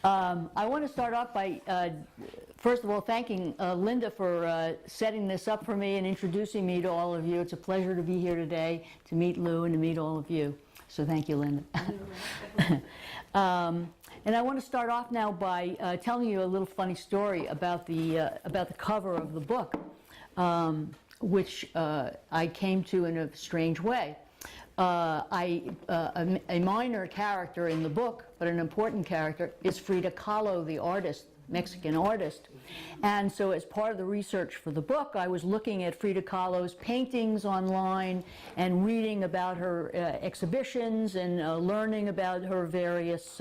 I want to start off by, first of all, thanking Linda for setting this up for me and introducing me to all of you. It's a pleasure to be here today, to meet Lou and to meet all of you. So thank you, Linda. And I want to start off now by telling you a little funny story about the cover of the book, which I came to in a strange way. A minor character in the book, but an important character, is Frida Kahlo, the artist, Mexican artist. And so as part of the research for the book, I was looking at Frida Kahlo's paintings online and reading about her exhibitions and learning about her various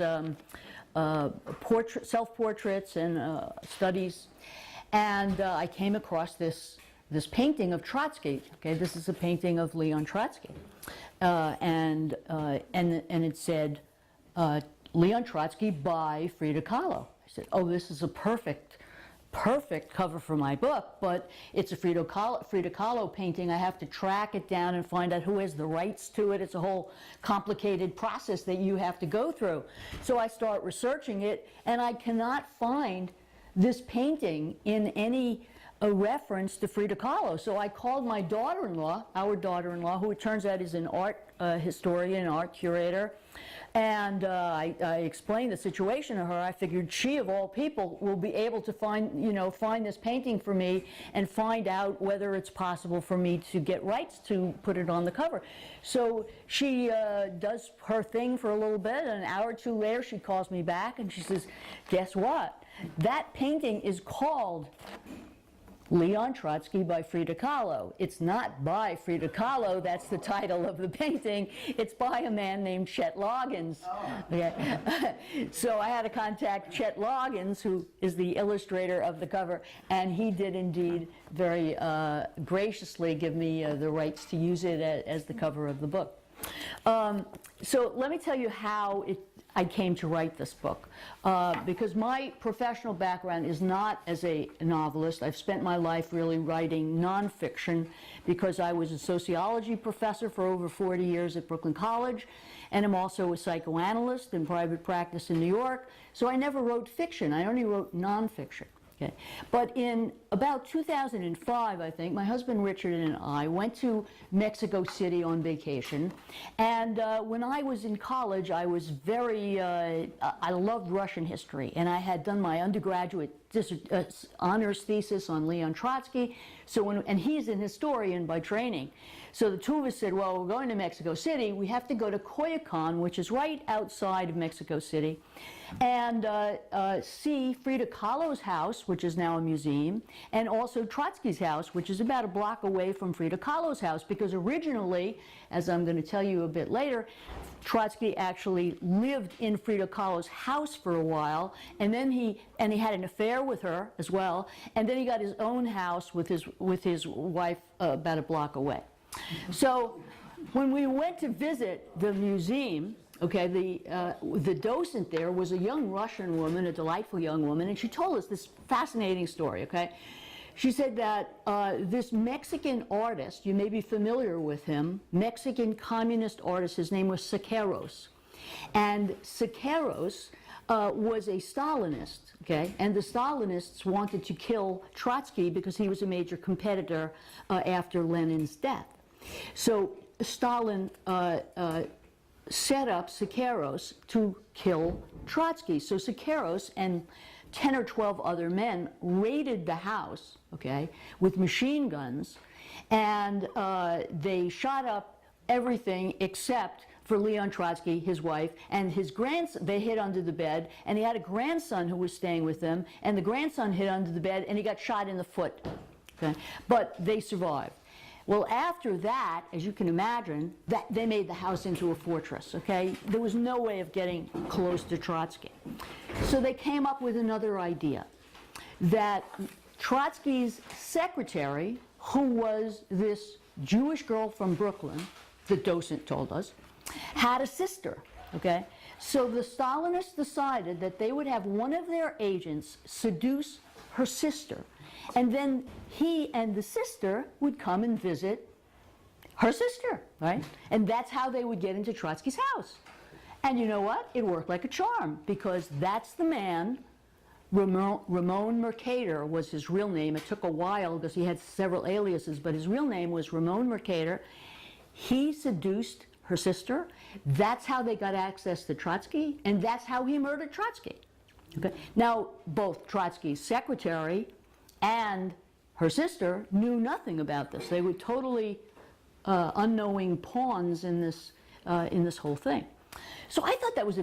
self-portraits and studies. And I came across this painting of Trotsky. Okay, this is a painting of Leon Trotsky. And it said, Leon Trotsky by Frida Kahlo. I said, oh, this is a perfect cover for my book, but it's a Frida Kahlo painting. I have to track it down and find out who has the rights to it. It's a whole complicated process that you have to go through. So I start researching it, and I cannot find this painting in any a reference to Frida Kahlo. So I called my daughter-in-law, our daughter-in-law, who it turns out is an art historian, art curator, and I explained the situation to her. I figured she, of all people, will be able to find this painting for me and find out whether it's possible for me to get rights to put it on the cover. So she does her thing for a little bit, and an hour or two later she calls me back and she says, guess what? That painting is called Leon Trotsky by Frida Kahlo. It's not by Frida Kahlo, that's the title of the painting. It's by a man named Chet Loggins. Oh. Okay. So I had to contact Chet Loggins, who is the illustrator of the cover, and he did indeed very graciously give me the rights to use it as the cover of the book. So let me tell you how I came to write this book, because my professional background is not as a novelist. I've spent my life really writing nonfiction because I was a sociology professor for over 40 years at Brooklyn College, and I'm also a psychoanalyst in private practice in New York. So I never wrote fiction. I only wrote nonfiction. Okay. But in about 2005, I think, my husband Richard and I went to Mexico City on vacation. And when I was in college, I was I loved Russian history. And I had done my undergraduate honors thesis on Leon Trotsky. And he's an historian by training. So the two of us said, well, we're going to Mexico City. We have to go to Coyoacan, which is right outside of Mexico City, and see Frida Kahlo's house, which is now a museum, and also Trotsky's house, which is about a block away from Frida Kahlo's house, because originally, as I'm going to tell you a bit later, Trotsky actually lived in Frida Kahlo's house for a while, and then he had an affair with her as well, and then he got his own house with his wife about a block away. So when we went to visit the museum, okay, the docent there was a young Russian woman, a delightful young woman, and she told us this fascinating story, okay? She said that this Mexican artist, you may be familiar with him, Mexican communist artist, his name was Siqueiros. And Siqueiros was a Stalinist, okay? And the Stalinists wanted to kill Trotsky because he was a major competitor after Lenin's death. So Stalin set up Siqueiros to kill Trotsky. So Siqueiros and 10 or 12 other men raided the house, okay, with machine guns, and they shot up everything except for Leon Trotsky, his wife, and his grandson. They hid under the bed, and he had a grandson who was staying with them, and the grandson hid under the bed, and he got shot in the foot, okay? But they survived. Well, after that, as you can imagine, they made the house into a fortress, okay? There was no way of getting close to Trotsky. So they came up with another idea, that Trotsky's secretary, who was this Jewish girl from Brooklyn, the docent told us, had a sister, okay? So the Stalinists decided that they would have one of their agents seduce her sister, and then he and the sister would come and visit her sister, right? And that's how they would get into Trotsky's house. And you know what? It worked like a charm, because that's the man. Ramon Mercader was his real name. It took a while because he had several aliases, but his real name was Ramon Mercader. He seduced her sister. That's how they got access to Trotsky, and that's how he murdered Trotsky. Okay? Now, both Trotsky's secretary and her sister knew nothing about this. They were totally unknowing pawns in this whole thing. So I thought that was a